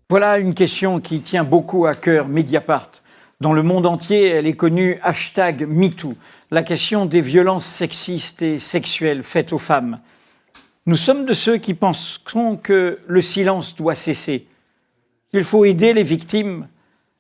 Voilà une question qui tient beaucoup à cœur Mediapart. Dans le monde entier, elle est connue #MeToo, la question des violences sexistes et sexuelles faites aux femmes. Nous sommes de ceux qui pensons que le silence doit cesser, qu'il faut aider les victimes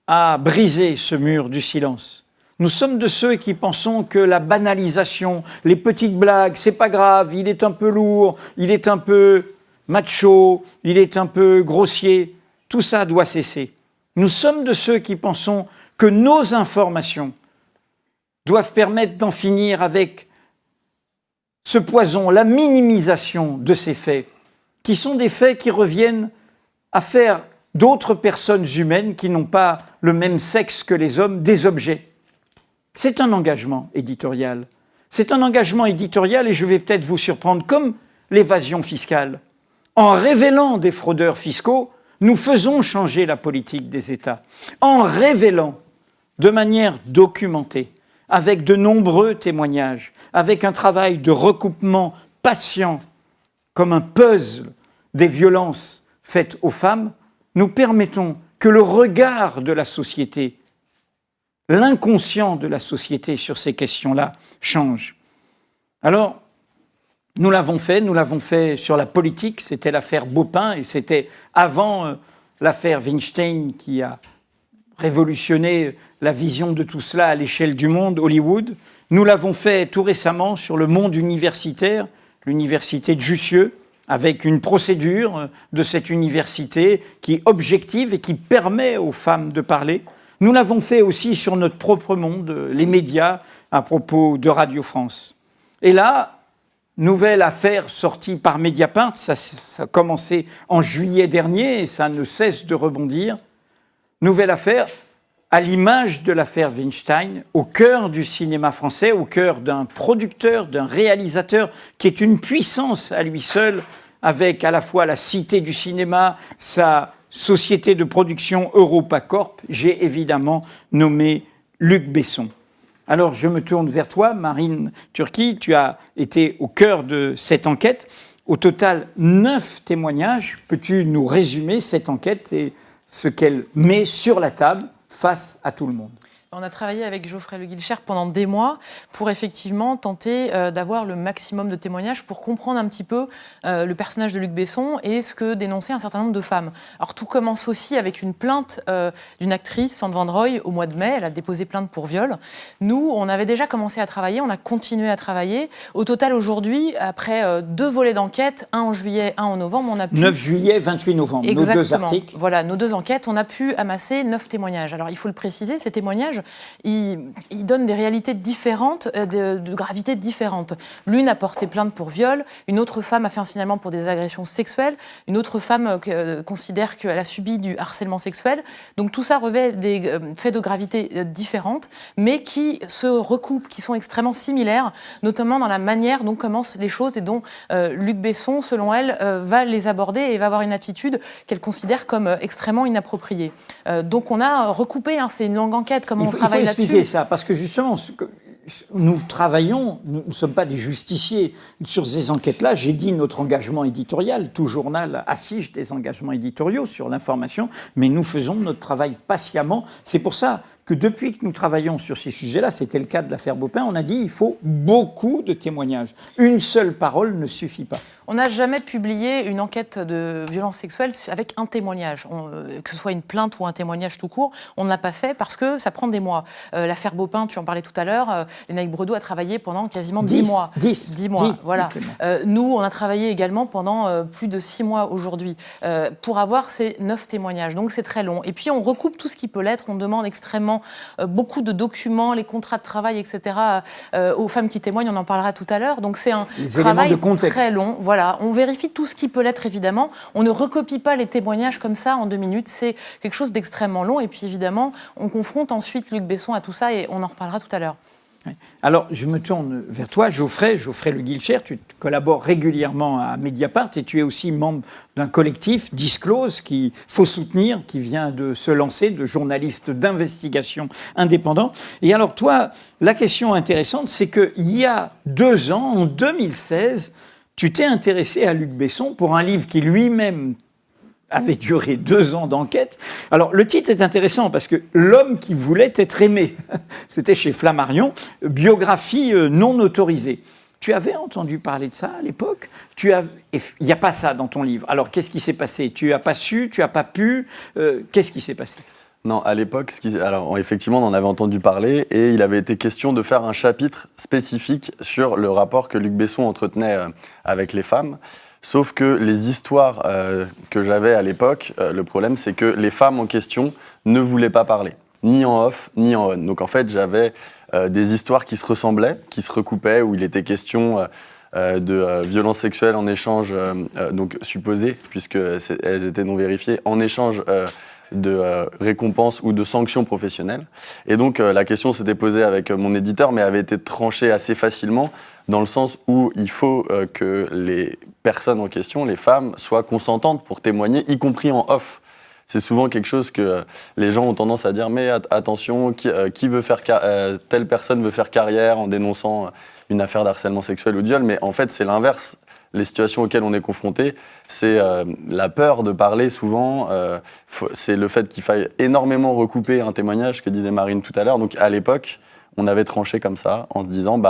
à briser ce mur du silence. Nous sommes de ceux qui pensons que la banalisation, les petites blagues, c'est pas grave, il est un peu lourd, il est un peu macho, il est un peu grossier, tout ça doit cesser. Nous sommes de ceux qui pensons que nos informations doivent permettre d'en finir avec ce poison, la minimisation de ces faits, qui sont des faits qui reviennent à faire d'autres personnes humaines qui n'ont pas le même sexe que les hommes des objets. C'est un engagement éditorial. C'est un engagement éditorial et je vais peut-être vous surprendre, comme l'évasion fiscale. En révélant des fraudeurs fiscaux, nous faisons changer la politique des États. En révélant de manière documentée, avec de nombreux témoignages, avec un travail de recoupement patient, comme un puzzle des violences faites aux femmes, nous permettons que le regard de la société, l'inconscient de la société sur ces questions-là change. Alors, nous l'avons fait sur la politique, c'était l'affaire Baupin, et c'était avant l'affaire Weinstein qui a révolutionné la vision de tout cela à l'échelle du monde, Hollywood. Nous l'avons fait tout récemment sur le monde universitaire, l'université de Jussieu, avec une procédure de cette université qui est objective et qui permet aux femmes de parler. Nous l'avons fait aussi sur notre propre monde, les médias, à propos de Radio France. Et là, nouvelle affaire sortie par Mediapart, ça a commencé en juillet dernier et ça ne cesse de rebondir. Nouvelle affaire, à l'image de l'affaire Weinstein, au cœur du cinéma français, au cœur d'un producteur, d'un réalisateur qui est une puissance à lui seul, avec à la fois la Cité du cinéma, sa société de production EuropaCorp, j'ai évidemment nommé Luc Besson. Alors je me tourne vers toi, Marine Turki, tu as été au cœur de cette enquête. Au total, 9 témoignages. Peux-tu nous résumer cette enquête et ce qu'elle met sur la table face à tout le monde? On a travaillé avec Geoffrey Le Guilcher pendant des mois pour effectivement tenter d'avoir le maximum de témoignages pour comprendre un petit peu le personnage de Luc Besson et ce que dénonçaient un certain nombre de femmes. Alors tout commence aussi avec une plainte d'une actrice, Sandra Van Roy, au mois de mai. Elle a déposé plainte pour viol. Nous, on avait déjà commencé à travailler, on a continué à travailler. Au total, aujourd'hui, après 2 volets d'enquête, un en juillet, un en novembre, on a pu... 9 juillet, 28 novembre, Exactement. Nos 2 articles. Voilà, nos 2 enquêtes, on a pu amasser 9 témoignages. Alors il faut le préciser, ces témoignages, ils donnent des réalités différentes, de gravité différentes. L'une a porté plainte pour viol, une autre femme a fait un signalement pour des agressions sexuelles, une autre femme considère qu'elle a subi du harcèlement sexuel. Donc tout ça revêt des faits de gravité différentes, mais qui se recoupent, qui sont extrêmement similaires, notamment dans la manière dont commencent les choses et dont Luc Besson, selon elle, va les aborder et va avoir une attitude qu'elle considère comme extrêmement inappropriée. Donc on a recoupé, c'est une longue enquête, comme on travaille là-dessus. Expliquer ça, parce que justement, nous travaillons, nous ne sommes pas des justiciers sur ces enquêtes-là. J'ai dit notre engagement éditorial, tout journal affiche des engagements éditoriaux sur l'information, mais nous faisons notre travail patiemment. C'est pour ça que depuis que nous travaillons sur ces sujets-là, c'était le cas de l'affaire Baupin, on a dit il faut beaucoup de témoignages. Une seule parole ne suffit pas. On n'a jamais publié une enquête de violence sexuelle avec un témoignage, que ce soit une plainte ou un témoignage tout court. On ne l'a pas fait parce que ça prend des mois. L'affaire Baupin, tu en parlais tout à l'heure, Lénaïque Bredoux a travaillé pendant quasiment 10 mois. 10 mois, voilà. Nous, on a travaillé également pendant plus de 6 mois aujourd'hui pour avoir ces 9 témoignages. Donc c'est très long. Et puis on recoupe tout ce qui peut l'être. On demande extrêmement beaucoup de documents, les contrats de travail, etc. Aux femmes qui témoignent, on en parlera tout à l'heure. Donc c'est un travail très long. Voilà, on vérifie tout ce qui peut l'être, évidemment. On ne recopie pas les témoignages comme ça en 2 minutes. C'est quelque chose d'extrêmement long. Et puis, évidemment, on confronte ensuite Luc Besson à tout ça et on en reparlera tout à l'heure. Alors, je me tourne vers toi, Geoffrey Le Guilcher. Tu collabores régulièrement à Mediapart et tu es aussi membre d'un collectif, Disclose, qu'il faut soutenir, qui vient de se lancer, de journalistes d'investigation indépendants. Et alors, toi, la question intéressante, c'est qu'il y a 2 ans, en 2016, tu t'es intéressé à Luc Besson pour un livre qui lui-même avait duré 2 ans d'enquête. Alors, le titre est intéressant parce que L'homme qui voulait être aimé, c'était chez Flammarion, biographie non autorisée. Tu avais entendu parler de ça à l'époque ? Il n'y a pas ça dans ton livre. Alors, qu'est-ce qui s'est passé ? Tu n'as pas su, tu n'as pas pu qu'est-ce qui s'est passé ? Non, à l'époque, alors effectivement, on en avait entendu parler et il avait été question de faire un chapitre spécifique sur le rapport que Luc Besson entretenait avec les femmes. Sauf que les histoires que j'avais à l'époque, le problème, c'est que les femmes en question ne voulaient pas parler, ni en off, ni en on. Donc en fait, j'avais des histoires qui se ressemblaient, qui se recoupaient, où il était question de violences sexuelles en échange, donc supposées, puisqu'elles étaient non vérifiées, en échange de récompenses ou de sanctions professionnelles. Et donc la question s'était posée avec mon éditeur, mais avait été tranchée assez facilement, dans le sens où il faut que les personnes en question, les femmes, soient consentantes pour témoigner, y compris en off. C'est souvent quelque chose que les gens ont tendance à dire, mais attention, qui veut faire telle personne veut faire carrière en dénonçant une affaire d'harcèlement sexuel ou de viol, mais en fait c'est l'inverse. Les situations auxquelles on est confronté, c'est la peur de parler souvent, c'est le fait qu'il faille énormément recouper un témoignage, que disait Marine tout à l'heure. Donc à l'époque, on avait tranché comme ça, en se disant,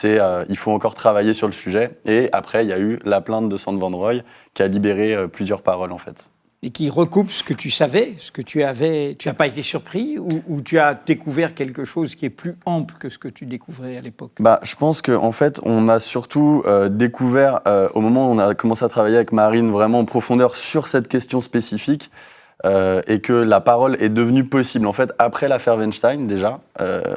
il faut encore travailler sur le sujet. Et après, il y a eu la plainte de Sand Van Roy qui a libéré plusieurs paroles en fait. Et qui recoupe ce que tu savais, ce que tu avais. Tu n'as pas été surpris ou tu as découvert quelque chose qui est plus ample que ce que tu découvrais à l'époque ? Je pense qu'en fait, on a surtout découvert, au moment où on a commencé à travailler avec Marine vraiment en profondeur sur cette question spécifique, et que la parole est devenue possible. En fait, après l'affaire Weinstein, déjà,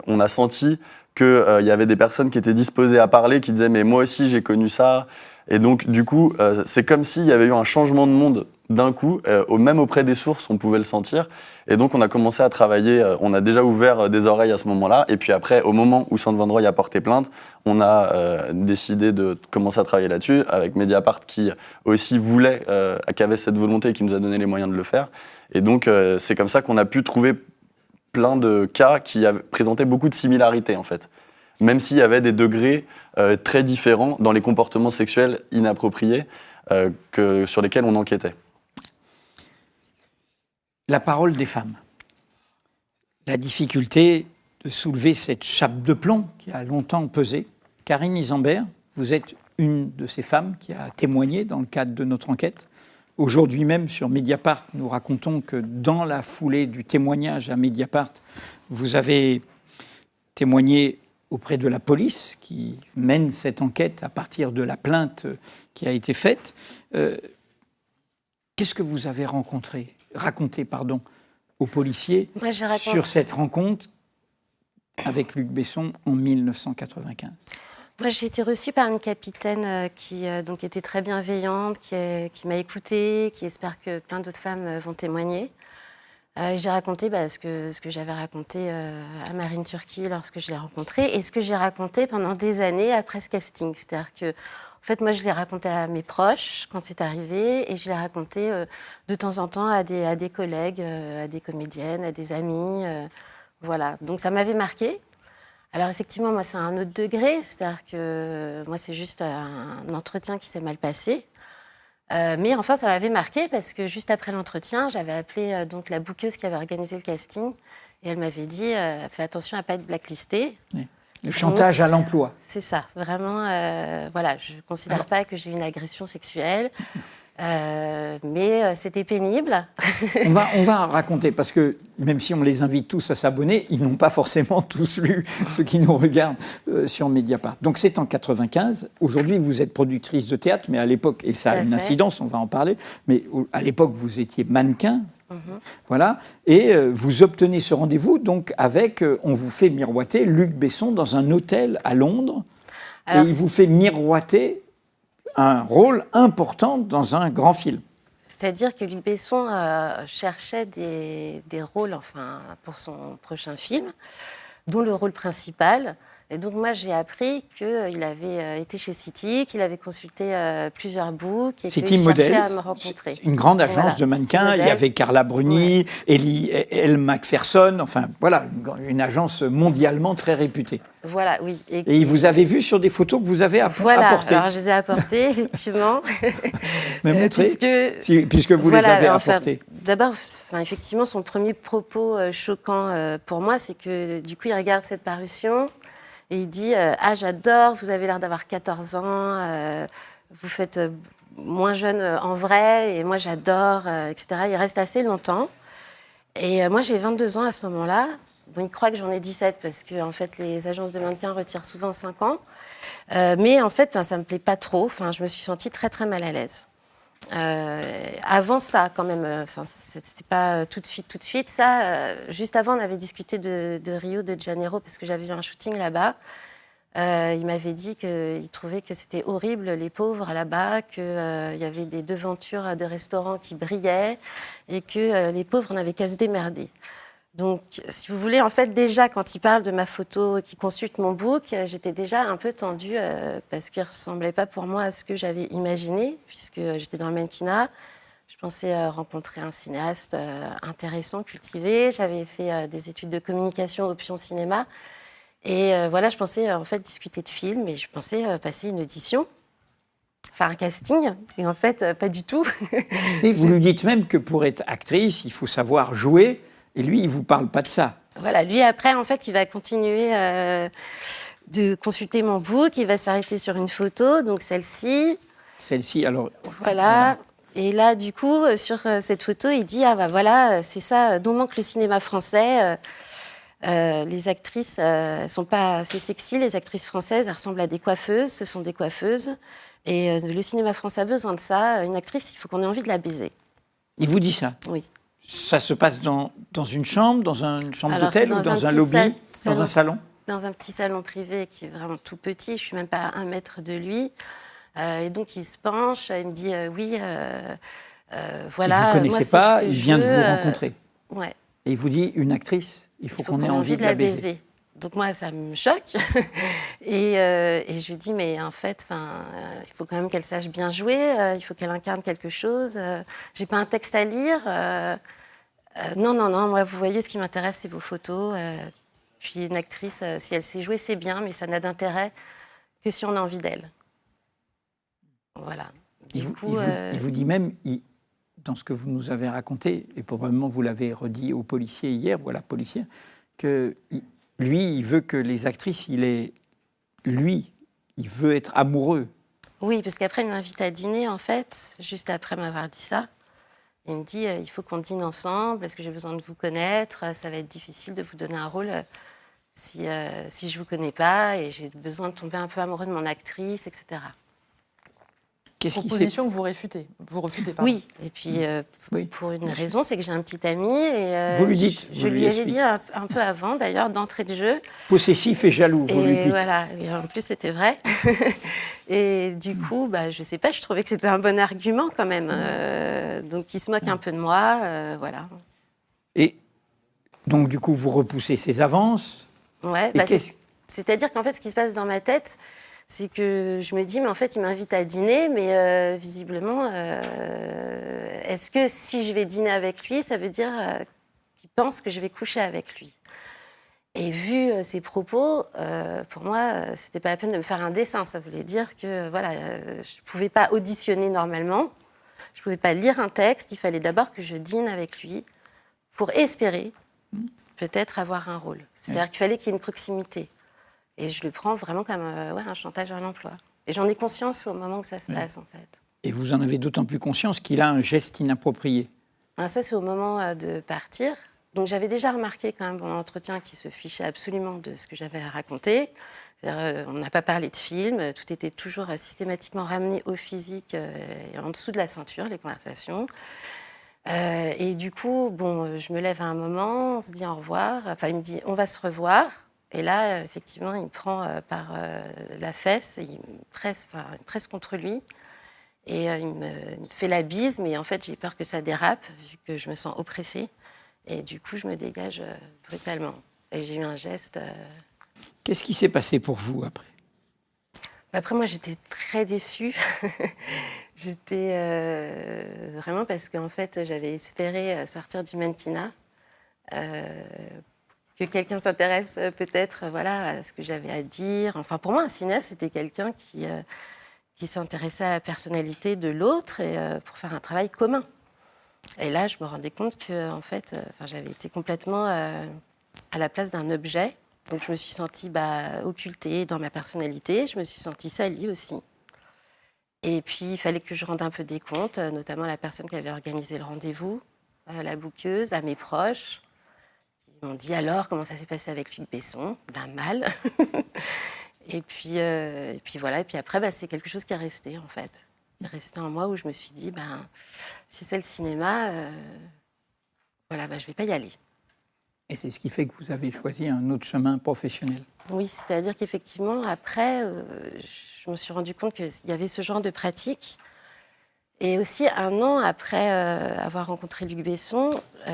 on a senti qu'il y avait des personnes qui étaient disposées à parler, qui disaient « mais moi aussi, j'ai connu ça ». Et donc, du coup, c'est comme s'il y avait eu un changement de monde d'un coup, même auprès des sources, on pouvait le sentir. Et donc, on a commencé à travailler, on a déjà ouvert des oreilles à ce moment-là. Et puis après, au moment où Sand Van Roy a porté plainte, on a décidé de commencer à travailler là-dessus, avec Mediapart qui aussi voulait, qui avait cette volonté et qui nous a donné les moyens de le faire. Et donc, c'est comme ça qu'on a pu trouver plein de cas qui présentaient beaucoup de similarités, en fait. Même s'il y avait des degrés très différents dans les comportements sexuels inappropriés sur lesquels on enquêtait. La parole des femmes. La difficulté de soulever cette chape de plomb qui a longtemps pesé. Karine Isambert, vous êtes une de ces femmes qui a témoigné dans le cadre de notre enquête. Aujourd'hui même, sur Mediapart, nous racontons que dans la foulée du témoignage à Mediapart, vous avez témoigné auprès de la police qui mène cette enquête à partir de la plainte qui a été faite. Qu'est-ce que vous avez raconté aux policiers sur cette rencontre avec Luc Besson en 1995 ? Moi, j'ai été reçue par une capitaine qui donc était très bienveillante, qui m'a écoutée, qui espère que plein d'autres femmes vont témoigner. J'ai raconté ce que j'avais raconté à Marine Turki lorsque je l'ai rencontrée et ce que j'ai raconté pendant des années après ce casting. C'est-à-dire que, en fait, moi, je l'ai raconté à mes proches quand c'est arrivé et je l'ai raconté de temps en temps à des collègues, à des comédiennes, à des amis. Voilà. Donc, ça m'avait marquée. Alors, effectivement, moi, c'est un autre degré. C'est-à-dire que moi, c'est juste un entretien qui s'est mal passé. Mais enfin, ça m'avait marqué parce que juste après l'entretien, j'avais appelé donc la bookeuse qui avait organisé le casting et elle m'avait dit fais attention à ne pas être blacklistée. Oui. Le chantage à l'emploi. C'est ça, vraiment. Voilà, je ne considère pas que j'ai eu une agression sexuelle, mais c'était pénible. On va raconter, parce que même si on les invite tous à s'abonner, ils n'ont pas forcément tous lu ceux qui nous regardent sur Mediapart. Donc c'est en 95. Aujourd'hui, vous êtes productrice de théâtre, mais à l'époque, et ça a une incidence, on va en parler, mais à l'époque, vous étiez mannequin. Voilà, et vous obtenez ce rendez-vous donc avec, on vous fait miroiter Luc Besson dans un hôtel à Londres. Alors, et il vous fait miroiter un rôle important dans un grand film. C'est-à-dire que Luc Besson cherchait des rôles pour son prochain film, dont le rôle principal Et donc, moi, j'ai appris qu'il avait été chez City, qu'il avait consulté plusieurs books et City qu'il Models, cherchait à me rencontrer. une grande agence Voilà, de mannequins. City Il y avait Models. Carla Bruni, Elle Macpherson, enfin voilà, une agence mondialement très réputée. Voilà, oui. Et vous avez vu sur des photos que vous avez Voilà, apportées. alors je les ai apportées, effectivement. Mais montrez, puisque vous voilà, les avez enfin, apportées. D'abord, effectivement, son premier propos choquant pour moi, c'est que du coup, il regarde cette parution et il dit ah, j'adore, vous avez l'air d'avoir 14 ans, vous faites moins jeune en vrai, et moi j'adore, etc. Il reste assez longtemps. Et moi, j'ai 22 ans à ce moment-là. Bon, il croit que j'en ai 17 parce que en fait, les agences de mannequins retirent souvent 5 ans. Mais en fait, ça ne me plaît pas trop. Je me suis sentie très, très mal à l'aise. Avant ça, quand même, c'était pas tout de suite. Ça, juste avant, on avait discuté de Rio de Janeiro parce que j'avais eu un shooting là-bas. Il m'avait dit qu'il trouvait que c'était horrible, les pauvres là-bas, qu'il y avait des devantures de restaurants qui brillaient et que les pauvres n'avaient qu'à se démerder. Donc, si vous voulez, en fait, déjà, quand il parle de ma photo, qu'il consulte mon book, j'étais déjà un peu tendue parce qu'il ne ressemblait pas pour moi à ce que j'avais imaginé, puisque j'étais dans le mannequinat. Je pensais rencontrer un cinéaste intéressant, cultivé. J'avais fait des études de communication, option cinéma. Et voilà, je pensais en fait discuter de films et je pensais passer une audition, faire un casting. Et en fait, pas du tout. Et vous lui dites même que pour être actrice, il faut savoir jouer. Et lui, il ne vous parle pas de ça. Voilà, lui, après, en fait, il va continuer de consulter mon book. Il va s'arrêter sur une photo, donc celle-ci. Celle-ci, alors... Voilà. Et là, du coup, sur cette photo, il dit « Ah, bah voilà, c'est ça dont manque le cinéma français. Les actrices sont pas assez sexy. Les actrices françaises, elles ressemblent à des coiffeuses. Ce sont des coiffeuses. Et le cinéma français a besoin de ça. Une actrice, il faut qu'on ait envie de la baiser. » Il vous dit ça? Oui. Ça se passe dans une chambre, dans une chambre Alors, d'hôtel c'est ou dans un lobby, dans un salon? Dans un petit salon privé qui est vraiment tout petit. Je ne suis même pas à 1 mètre de lui. Et donc, il se penche, il me dit oui, voilà. Vous ne connaissez moi, pas, il vient de vous rencontrer. Ouais. Et il vous dit une actrice, il faut qu'on ait envie de la baiser. Donc, moi, ça me choque. Et je lui dis, mais en fait, il faut quand même qu'elle sache bien jouer, il faut qu'elle incarne quelque chose. Je n'ai pas un texte à lire. Non, moi, vous voyez, ce qui m'intéresse, c'est vos photos. Puis une actrice, si elle sait jouer, c'est bien, mais ça n'a d'intérêt que si on a envie d'elle. Voilà. Il vous dit même, dans ce que vous nous avez raconté, et probablement vous l'avez redit aux policiers hier, ou à la policière, que lui, il veut que les actrices, il veut être amoureux. Oui, parce qu'après, il m'invite à dîner, en fait, juste après m'avoir dit ça. Il me dit, il faut qu'on dîne ensemble, parce que j'ai besoin de vous connaître, ça va être difficile de vous donner un rôle si je ne vous connais pas, et j'ai besoin de tomber un peu amoureux de mon actrice, etc. Proposition que vous refutez. Oui, et puis pour une raison, c'est que j'ai un petit ami, et vous lui dites, je lui avais dit un peu avant, d'ailleurs, d'entrée de jeu. Possessif et jaloux, vous lui dites. Voilà, et en plus c'était vrai. Et du coup, je sais pas, je trouvais que c'était un bon argument quand même. Donc il se moque un peu de moi, voilà. Et donc du coup, vous repoussez ses avances. Ouais, c'est-à-dire qu'en fait, ce qui se passe dans ma tête, c'est que je me dis, mais en fait, il m'invite à dîner, mais visiblement, est-ce que si je vais dîner avec lui, ça veut dire qu'il pense que je vais coucher avec lui? Et vu ses propos, pour moi, c'était pas la peine de me faire un dessin. Ça voulait dire que voilà, je pouvais pas auditionner normalement, je pouvais pas lire un texte. Il fallait d'abord que je dîne avec lui pour espérer peut-être avoir un rôle. C'est-à-dire qu'il fallait qu'il y ait une proximité. Et je le prends vraiment comme un chantage à l'emploi. Et j'en ai conscience au moment où ça se passe, en fait. Et vous en avez d'autant plus conscience qu'il a un geste inapproprié. Alors ça, c'est au moment de partir. Donc j'avais déjà remarqué quand même mon entretien qui se fichait absolument de ce que j'avais à raconter. On n'a pas parlé de film, tout était toujours systématiquement ramené au physique et en dessous de la ceinture, les conversations. Et du coup, je me lève à un moment, on se dit au revoir. Enfin, il me dit, on va se revoir. Et là, effectivement, il me prend par la fesse, et il me presse contre lui. Et il me fait la bise, mais en fait, j'ai peur que ça dérape, vu que je me sens oppressée. Et du coup, je me dégage brutalement. Et j'ai eu un geste... Qu'est-ce qui s'est passé pour vous après? Après, moi, j'étais très déçue. J'étais vraiment parce qu'en fait, j'avais espéré sortir du mannequinat, que quelqu'un s'intéresse peut-être voilà, à ce que j'avais à dire. Enfin, pour moi, un cinéaste, c'était quelqu'un qui s'intéressait à la personnalité de l'autre et pour faire un travail commun. Et là, je me rendais compte que en fait, j'avais été complètement à la place d'un objet. Donc, je me suis sentie occultée dans ma personnalité. Je me suis sentie salie aussi. Et puis, il fallait que je rende un peu des comptes, notamment à la personne qui avait organisé le rendez-vous, la bookeuse, à mes proches. Ils m'ont dit alors, comment ça s'est passé avec Luc Besson? Mal. et puis voilà. Et puis après, c'est quelque chose qui est resté, en fait. Qui est resté en moi où je me suis dit, si c'est le cinéma, je ne vais pas y aller. Et c'est ce qui fait que vous avez choisi un autre chemin professionnel. Oui, c'est-à-dire qu'effectivement, après, je me suis rendu compte qu'il y avait ce genre de pratique. Et aussi, 1 an après avoir rencontré Luc Besson,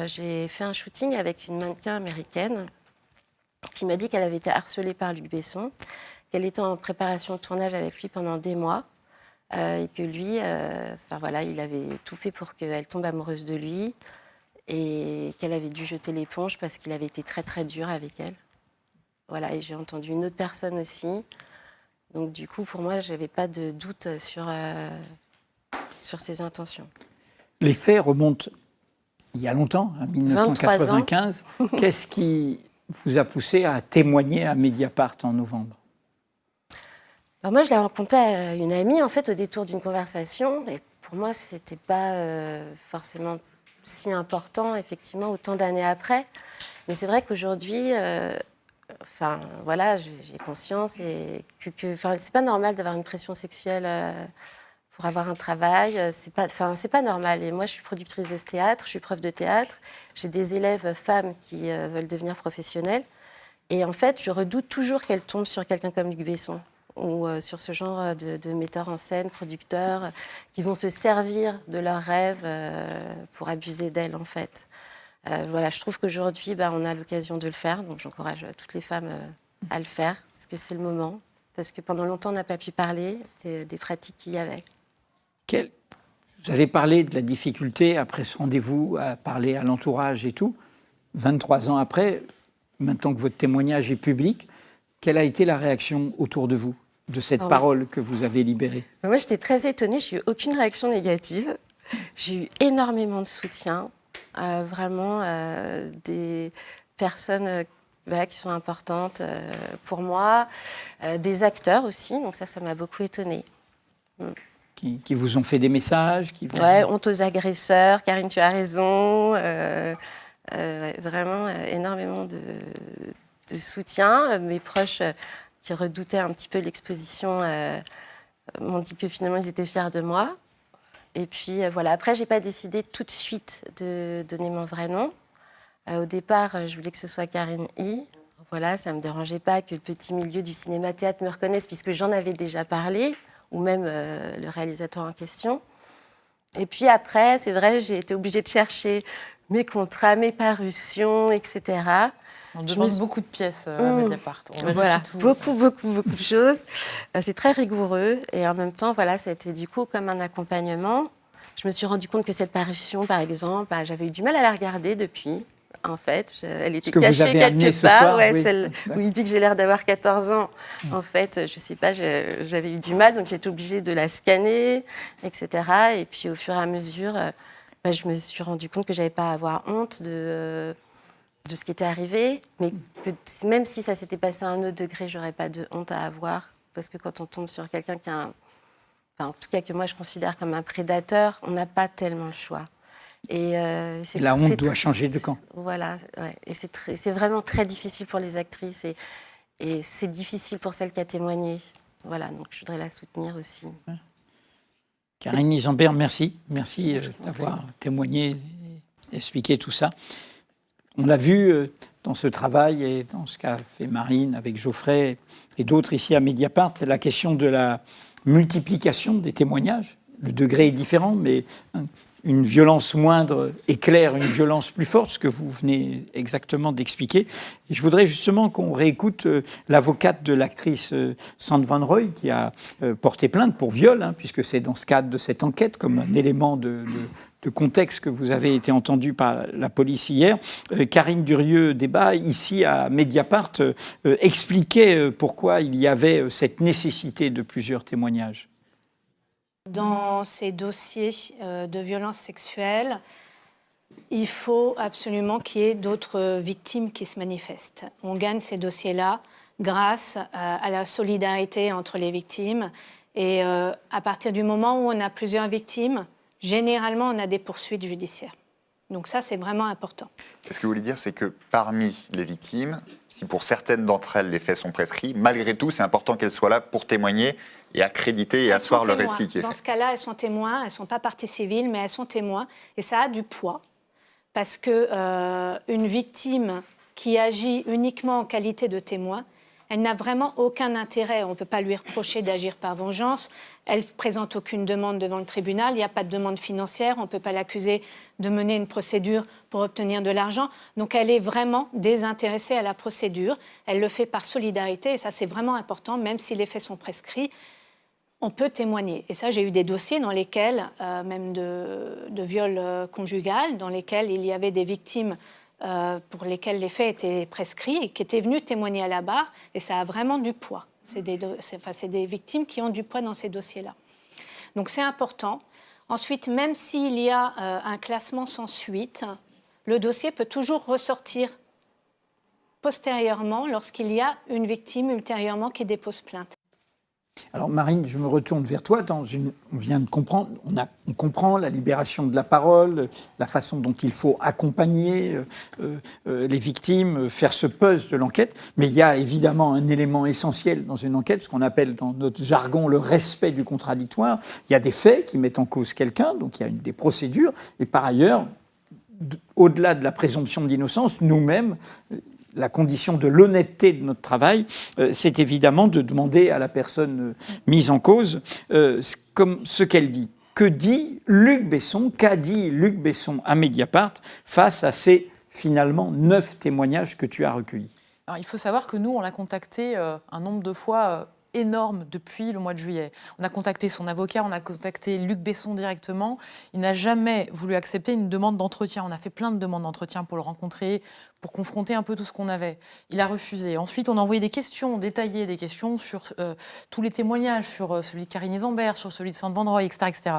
j'ai fait un shooting avec une mannequin américaine qui m'a dit qu'elle avait été harcelée par Luc Besson, qu'elle était en préparation de tournage avec lui pendant des mois, et que lui, il avait tout fait pour qu'elle tombe amoureuse de lui, et qu'elle avait dû jeter l'éponge parce qu'il avait été très très dur avec elle. Voilà, et j'ai entendu une autre personne aussi. Donc du coup, pour moi, je n'avais pas de doute sur ses intentions. Les faits remontent il y a longtemps, en 1995. Qu'est-ce qui vous a poussé à témoigner à Mediapart en novembre? Alors moi, je l'ai rencontré à une amie, en fait, au détour d'une conversation. Et pour moi, ce n'était pas forcément si important, effectivement, autant d'années après. Mais c'est vrai qu'aujourd'hui, j'ai conscience et que c'est pas normal d'avoir une pression sexuelle pour avoir un travail. C'est pas normal. Et moi, je suis productrice de ce théâtre, je suis prof de théâtre. J'ai des élèves femmes qui veulent devenir professionnelles. Et en fait, je redoute toujours qu'elles tombent sur quelqu'un comme Luc Besson ou sur ce genre de metteurs en scène, producteurs, qui vont se servir de leurs rêves pour abuser d'elles, en fait. Je trouve qu'aujourd'hui, on a l'occasion de le faire. Donc, j'encourage toutes les femmes à le faire, parce que c'est le moment. Parce que pendant longtemps, on n'a pas pu parler des pratiques qu'il y avait. Vous avez parlé de la difficulté, après ce rendez-vous, à parler à l'entourage et tout. 23 ans après, maintenant que votre témoignage est public, quelle a été la réaction autour de vous, de cette parole que vous avez libérée? Moi, j'étais très étonnée. Je n'ai eu aucune réaction négative. J'ai eu énormément de soutien. Vraiment des personnes qui sont importantes pour moi, des acteurs aussi, donc ça m'a beaucoup étonnée. Qui vous ont fait des messages honte aux agresseurs, Karine, tu as raison, vraiment énormément de soutien. Mes proches qui redoutaient un petit peu l'exposition m'ont dit que finalement ils étaient fiers de moi. Et puis après, je n'ai pas décidé tout de suite de donner mon vrai nom. Au départ, je voulais que ce soit Karine I. Voilà, ça ne me dérangeait pas que le petit milieu du cinéma-théâtre me reconnaisse, puisque j'en avais déjà parlé, ou même le réalisateur en question. Et puis après, c'est vrai, j'ai été obligée de chercher mes contrats, mes parutions, etc. On demande beaucoup de pièces à Mediapart. Voilà, beaucoup de choses. C'est très rigoureux. Et en même temps, ça a été du coup comme un accompagnement. Je me suis rendu compte que cette parution, par exemple, j'avais eu du mal à la regarder depuis. En fait, elle était cachée quelque part. Celle où il dit que j'ai l'air d'avoir 14 ans. En fait, je ne sais pas, j'avais eu du mal. Donc, j'étais obligée de la scanner, etc. Et puis, au fur et à mesure, je me suis rendu compte que je n'avais pas à avoir honte de ce qui était arrivé, mais que même si ça s'était passé à un autre degré, j'aurais pas de honte à avoir, parce que quand on tombe sur quelqu'un qui a en tout cas que moi je considère comme un prédateur, on n'a pas tellement le choix. Et la honte doit changer de camp. Voilà, et c'est vraiment très difficile pour les actrices et c'est difficile pour celle qui a témoigné. Voilà, donc je voudrais la soutenir aussi. Karine Nisambert, merci d'avoir témoigné, expliqué tout ça. On l'a vu dans ce travail et dans ce qu'a fait Marine avec Geoffrey et d'autres ici à Mediapart, la question de la multiplication des témoignages. Le degré est différent, mais une violence moindre éclaire une violence plus forte, ce que vous venez exactement d'expliquer. Et je voudrais justement qu'on réécoute l'avocate de l'actrice Sand Van Roy, qui a porté plainte pour viol, puisque c'est dans ce cadre de cette enquête, comme un élément de contexte que vous avez été entendu par la police hier. Karine Durieux-Débat, ici à Mediapart, expliquait pourquoi il y avait cette nécessité de plusieurs témoignages. Dans ces dossiers de violences sexuelles, il faut absolument qu'il y ait d'autres victimes qui se manifestent. On gagne ces dossiers-là grâce à la solidarité entre les victimes. Et à partir du moment où on a plusieurs victimes, généralement, on a des poursuites judiciaires. Donc ça, c'est vraiment important. Ce que vous voulez dire, c'est que parmi les victimes, si pour certaines d'entre elles, les faits sont prescrits, malgré tout, c'est important qu'elles soient là pour témoigner et accréditer et asseoir le récit qui est fait. Dans ce cas-là, elles sont témoins, elles ne sont pas parties civiles, mais elles sont témoins. Et ça a du poids, parce qu'une victime qui agit uniquement en qualité de témoin, elle n'a vraiment aucun intérêt. On ne peut pas lui reprocher d'agir par vengeance. Elle ne présente aucune demande devant le tribunal. Il n'y a pas de demande financière. On ne peut pas l'accuser de mener une procédure pour obtenir de l'argent. Donc elle est vraiment désintéressée à la procédure. Elle le fait par solidarité. Et ça, c'est vraiment important. Même si les faits sont prescrits, on peut témoigner. Et ça, j'ai eu des dossiers dans lesquels, même de viol conjugal, dans lesquels il y avait des victimes pour lesquels les faits étaient prescrits et qui étaient venus témoigner à la barre, et ça a vraiment du poids. C'est des victimes qui ont du poids dans ces dossiers-là. Donc c'est important. Ensuite, même s'il y a un classement sans suite, le dossier peut toujours ressortir postérieurement lorsqu'il y a une victime ultérieurement qui dépose plainte. Alors Marine, je me retourne vers toi. On vient de comprendre, on comprend la libération de la parole, la façon dont il faut accompagner les victimes, faire ce puzzle de l'enquête. Mais il y a évidemment un élément essentiel dans une enquête, ce qu'on appelle dans notre jargon le respect du contradictoire. Il y a des faits qui mettent en cause quelqu'un, donc il y a des procédures. Et par ailleurs, au-delà de la présomption d'innocence, nous-mêmes, la condition de l'honnêteté de notre travail, c'est évidemment de demander à la personne mise en cause comme ce qu'elle dit. Que dit Luc Besson, qu'a dit Luc Besson à Mediapart face à ces, finalement, 9 témoignages que tu as recueillis? Alors, il faut savoir que nous, on l'a contacté un nombre de fois énorme depuis le mois de juillet. On a contacté son avocat, on a contacté Luc Besson directement. Il n'a jamais voulu accepter une demande d'entretien. On a fait plein de demandes d'entretien pour le rencontrer, pour confronter un peu tout ce qu'on avait. Il a refusé. Ensuite, on a envoyé des questions détaillées, des questions sur tous les témoignages, sur celui de Karine Isambert, sur celui de Sand Van Roy, etc. etc.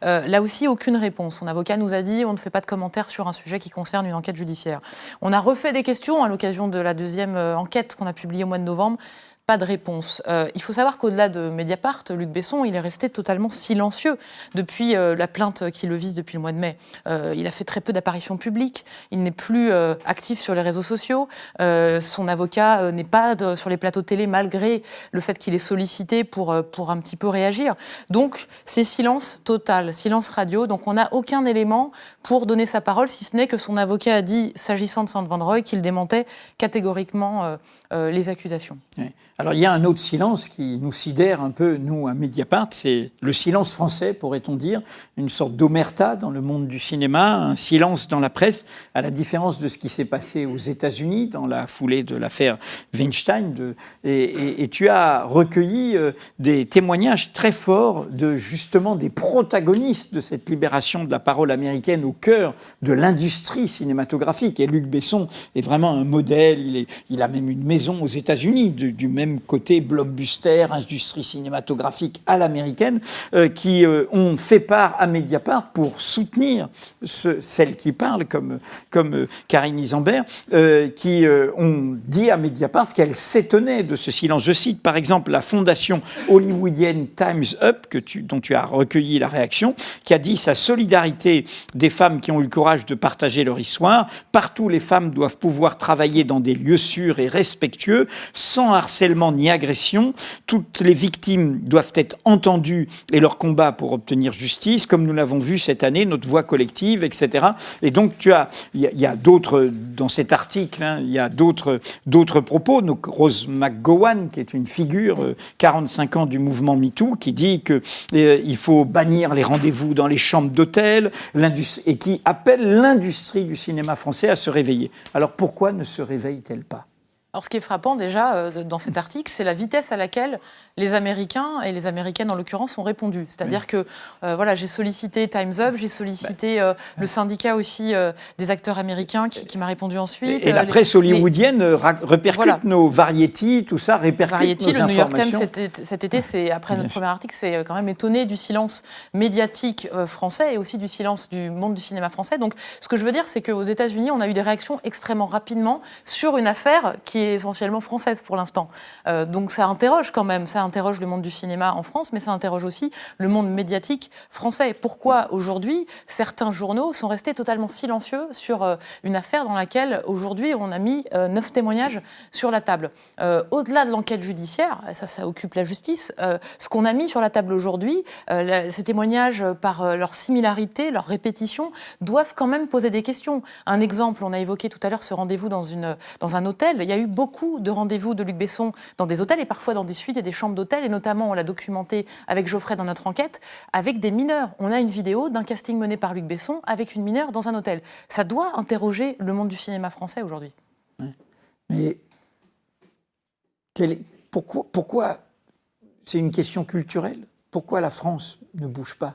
Là aussi, aucune réponse. Son avocat nous a dit on ne fait pas de commentaires sur un sujet qui concerne une enquête judiciaire. On a refait des questions à l'occasion de la deuxième enquête qu'on a publiée au mois de novembre. Pas de réponse. Il faut savoir qu'au-delà de Mediapart, Luc Besson, il est resté totalement silencieux depuis la plainte qui le vise depuis le mois de mai. Il a fait très peu d'apparitions publiques. Il n'est plus actif sur les réseaux sociaux. Son avocat n'est pas sur les plateaux télé malgré le fait qu'il est sollicité pour un petit peu réagir. Donc, c'est silence total, silence radio. Donc, on n'a aucun élément pour donner sa parole, si ce n'est que son avocat a dit, s'agissant de Sand Van Roy, qu'il démentait catégoriquement les accusations. Oui. Alors, il y a un autre silence qui nous sidère un peu, nous, à Mediapart, c'est le silence français, pourrait-on dire, une sorte d'omerta dans le monde du cinéma, un silence dans la presse, à la différence de ce qui s'est passé aux États-Unis dans la foulée de l'affaire Weinstein. Et tu as recueilli des témoignages très forts de, justement, des protagonistes de cette libération de la parole américaine au cœur de l'industrie cinématographique. Et Luc Besson est vraiment un modèle, il a même une maison aux États-Unis, du même côté blockbuster, industrie cinématographique à l'américaine, qui ont fait part à Mediapart pour soutenir celles qui parlent, comme Karine Isambert, qui ont dit à Mediapart qu'elles s'étonnaient de ce silence. Je cite par exemple la fondation hollywoodienne Time's Up, dont tu as recueilli la réaction, qui a dit sa solidarité des femmes qui ont eu le courage de partager leur histoire. Partout, les femmes doivent pouvoir travailler dans des lieux sûrs et respectueux, sans harcèlement harcèlement ni agression. Toutes les victimes doivent être entendues et leur combat pour obtenir justice, comme nous l'avons vu cette année, notre voix collective, etc. Et donc, il y a d'autres, dans cet article, hein, il y a d'autres propos. Donc, Rose McGowan, qui est une figure, 45 ans du mouvement MeToo, qui dit qu'il faut bannir les rendez-vous dans les chambres d'hôtel et qui appelle l'industrie du cinéma français à se réveiller. Alors, pourquoi ne se réveille-t-elle pas ? Alors, ce qui est frappant déjà dans cet article, c'est la vitesse à laquelle les Américains et les Américaines en l'occurrence ont répondu. C'est-à-dire que voilà, j'ai sollicité Time's Up, j'ai sollicité le syndicat aussi des acteurs américains qui m'a répondu ensuite. Et la presse hollywoodienne répercute voilà. nos Variety, tout ça répercute Variety, nos le New York Times informations. cet été, c'est après notre premier article, c'est quand même étonné du silence médiatique français et aussi du silence du monde du cinéma français. Donc, ce que je veux dire, c'est qu'aux États-Unis, on a eu des réactions extrêmement rapidement sur une affaire qui est essentiellement française pour l'instant. Donc, ça interroge quand même, ça interroge le monde du cinéma en France, mais ça interroge aussi le monde médiatique français. Pourquoi aujourd'hui certains journaux sont restés totalement silencieux sur une affaire dans laquelle aujourd'hui on a mis 9 témoignages sur la table. Au-delà de l'enquête judiciaire, ça occupe la justice, ce qu'on a mis sur la table aujourd'hui, ces témoignages par leur similarité, leur répétition, doivent quand même poser des questions. Un exemple, on a évoqué tout à l'heure ce rendez-vous dans un hôtel. Il y a eu beaucoup de rendez-vous de Luc Besson dans des hôtels et parfois dans des suites et des chambres d'hôtel, et notamment, on l'a documenté avec Geoffrey dans notre enquête, avec des mineurs. On a une vidéo d'un casting mené par Luc Besson avec une mineure dans un hôtel. Ça doit interroger le monde du cinéma français aujourd'hui. Mais pourquoi c'est une question culturelle? Pourquoi la France ne bouge pas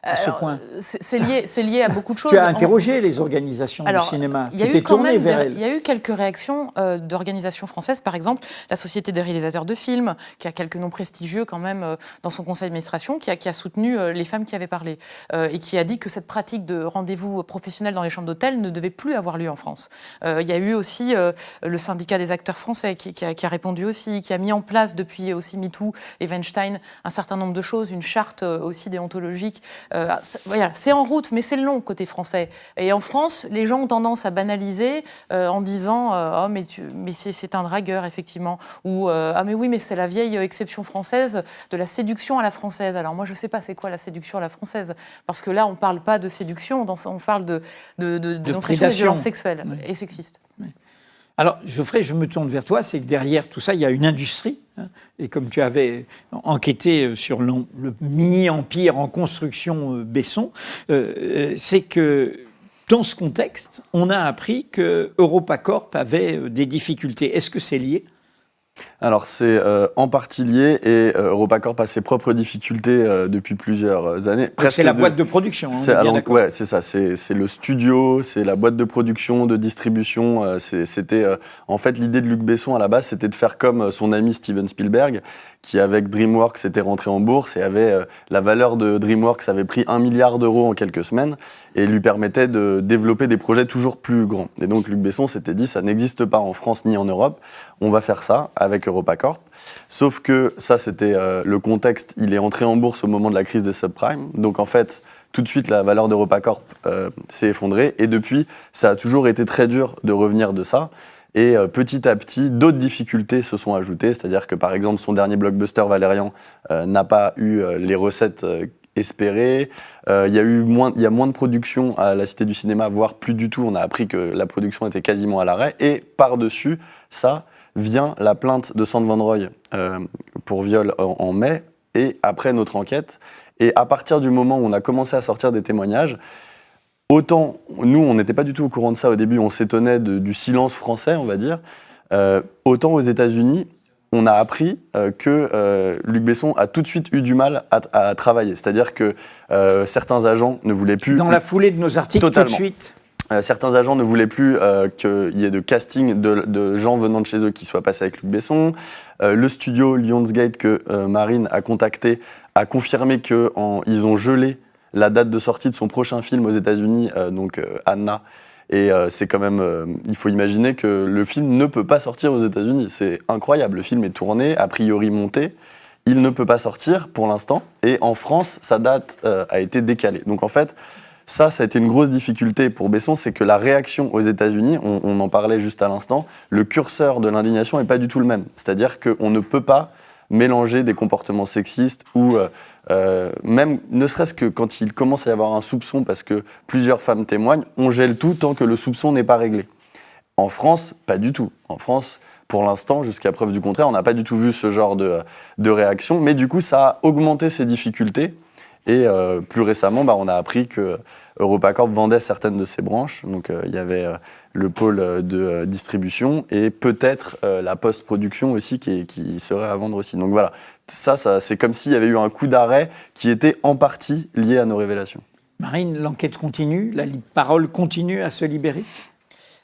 à ce point? C'est lié à beaucoup de choses. Tu as interrogé les organisations du cinéma. Tu t'es tourné vers elles. Il y a eu quelques réactions d'organisations françaises, par exemple la Société des réalisateurs de films, qui a quelques noms prestigieux quand même dans son conseil d'administration, qui a soutenu les femmes qui avaient parlé et qui a dit que cette pratique de rendez-vous professionnels dans les chambres d'hôtel ne devait plus avoir lieu en France. Il y a eu aussi le syndicat des acteurs français qui a répondu aussi, qui a mis en place depuis aussi MeToo et Weinstein un certain nombre de choses, une charte aussi déontologique. Voilà, c'est en route, mais c'est long côté français. Et en France, les gens ont tendance à banaliser en disant oh, mais c'est un dragueur, effectivement. Ou ah, mais oui, mais c'est la vieille exception française de la séduction à la française. Alors moi, je ne sais pas c'est quoi la séduction à la française. Parce que là, on ne parle pas de séduction, on parle de dénonciation des violences sexuelles et sexistes. Oui. Alors, Geoffrey, je me tourne vers toi, c'est que derrière tout ça, il y a une industrie. Hein, et comme tu avais enquêté sur le mini-empire en construction Besson, c'est que dans ce contexte, on a appris que EuropaCorp avait des difficultés. Est-ce que c'est lié ? Alors c'est en partie lié et EuropaCorp a ses propres difficultés depuis plusieurs années. C'est la boîte de production, on est bien d'accord. Ouais, c'est ça, c'est le studio, c'est la boîte de production, de distribution. C'était en fait l'idée de Luc Besson à la base, c'était de faire comme son ami Steven Spielberg, qui avec DreamWorks était rentré en bourse et avait la valeur de DreamWorks avait pris 1 milliard d'euros en quelques semaines et lui permettait de développer des projets toujours plus grands. Et donc Luc Besson s'était dit, ça n'existe pas en France ni en Europe, on va faire ça avec EuropaCorp. Sauf que ça, c'était le contexte. Il est entré en bourse au moment de la crise des subprimes. Donc en fait, tout de suite, la valeur d'EuropaCorp s'est effondrée. Et depuis, ça a toujours été très dur de revenir de ça. Et petit à petit, d'autres difficultés se sont ajoutées. C'est-à-dire que par exemple, son dernier blockbuster, Valérian, n'a pas eu les recettes espérées. Il y a moins de production à la Cité du Cinéma, voire plus du tout. On a appris que la production était quasiment à l'arrêt. Et par-dessus ça, vient la plainte de Sander Van Roy pour viol en mai, et après notre enquête. Et à partir du moment où on a commencé à sortir des témoignages, autant nous, on n'était pas du tout au courant de ça au début, on s'étonnait du silence français, on va dire, autant aux États-Unis, on a appris que Luc Besson a tout de suite eu du mal à travailler. C'est-à-dire que certains agents ne voulaient plus... Dans la foulée de nos articles, totalement. Tout de suite. Certains agents ne voulaient plus qu'il y ait de casting de gens venant de chez eux qui soient passés avec Luc Besson. Le studio Lionsgate que Marine a contacté a confirmé qu'ils ont gelé la date de sortie de son prochain film aux États-Unis, donc Anna. Et c'est quand même, il faut imaginer que le film ne peut pas sortir aux États-Unis. C'est incroyable. Le film est tourné, a priori monté. Il ne peut pas sortir pour l'instant. Et en France, sa date a été décalée. Donc en fait, ça a été une grosse difficulté pour Besson, c'est que la réaction aux États-Unis, on en parlait juste à l'instant, le curseur de l'indignation n'est pas du tout le même. C'est-à-dire qu'on ne peut pas mélanger des comportements sexistes ou même, ne serait-ce que quand il commence à y avoir un soupçon parce que plusieurs femmes témoignent, on gèle tout tant que le soupçon n'est pas réglé. En France, pas du tout. En France, pour l'instant, jusqu'à preuve du contraire, on n'a pas du tout vu ce genre de réaction, mais du coup, ça a augmenté ces difficultés. Et plus récemment, on a appris que EuropaCorp vendait certaines de ses branches. Donc il y avait le pôle de distribution et peut-être la post-production aussi qui serait à vendre aussi. Donc voilà, ça c'est comme s'il y avait eu un coup d'arrêt qui était en partie lié à nos révélations. Marine, l'enquête continue, la parole continue à se libérer?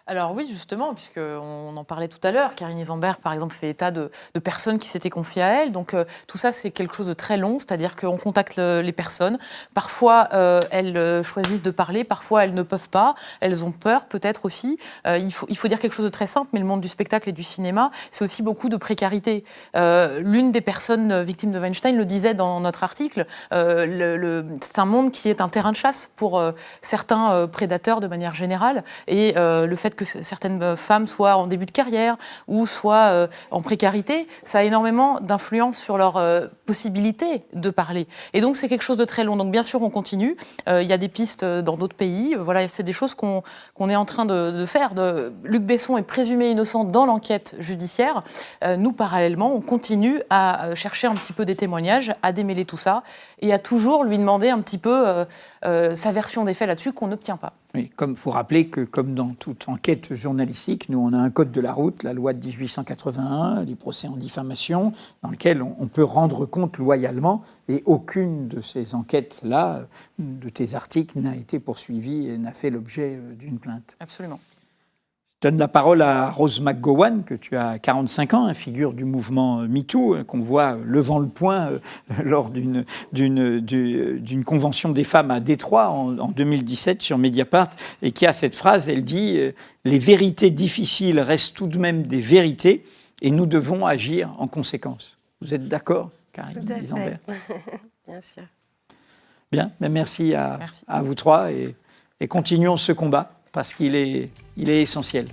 Alors oui, justement, puisqu'on en parlait tout à l'heure, Karine Isenberg, par exemple, fait état de personnes qui s'étaient confiées à elle. Donc tout ça, c'est quelque chose de très long, c'est-à-dire qu'on contacte les personnes. Parfois, elles choisissent de parler, parfois, elles ne peuvent pas. Elles ont peur, peut-être aussi. Il faut dire quelque chose de très simple, mais le monde du spectacle et du cinéma, c'est aussi beaucoup de précarité. L'une des personnes victimes de Weinstein le disait dans notre article, c'est un monde qui est un terrain de chasse pour certains prédateurs de manière générale. Et le fait que certaines femmes soient en début de carrière ou soient en précarité, ça a énormément d'influence sur leur possibilité de parler. Et donc, c'est quelque chose de très long. Donc, bien sûr, on continue. Il y a des pistes dans d'autres pays. Voilà, c'est des choses qu'on est en train de faire. Luc Besson est présumé innocent dans l'enquête judiciaire. Nous, parallèlement, on continue à chercher un petit peu des témoignages, à démêler tout ça et à toujours lui demander un petit peu sa version des faits là-dessus qu'on n'obtient pas. Oui, comme il faut rappeler que, comme dans toute enquête journalistique, nous, on a un code de la route, la loi de 1881, les procès en diffamation, dans lequel on peut rendre compte loyalement, et aucune de ces enquêtes-là, de tes articles, n'a été poursuivie et n'a fait l'objet d'une plainte. Absolument. Je donne la parole à Rose McGowan, que tu as 45 ans, figure du mouvement MeToo, qu'on voit levant le poing lors d'une convention des femmes à Détroit en 2017 sur Mediapart, et qui a cette phrase, elle dit « Les vérités difficiles restent tout de même des vérités, et nous devons agir en conséquence ». Vous êtes d'accord, Karine Isenberg? Bien sûr. Bien, merci à vous trois, et continuons ce combat, parce qu'il est essentiel.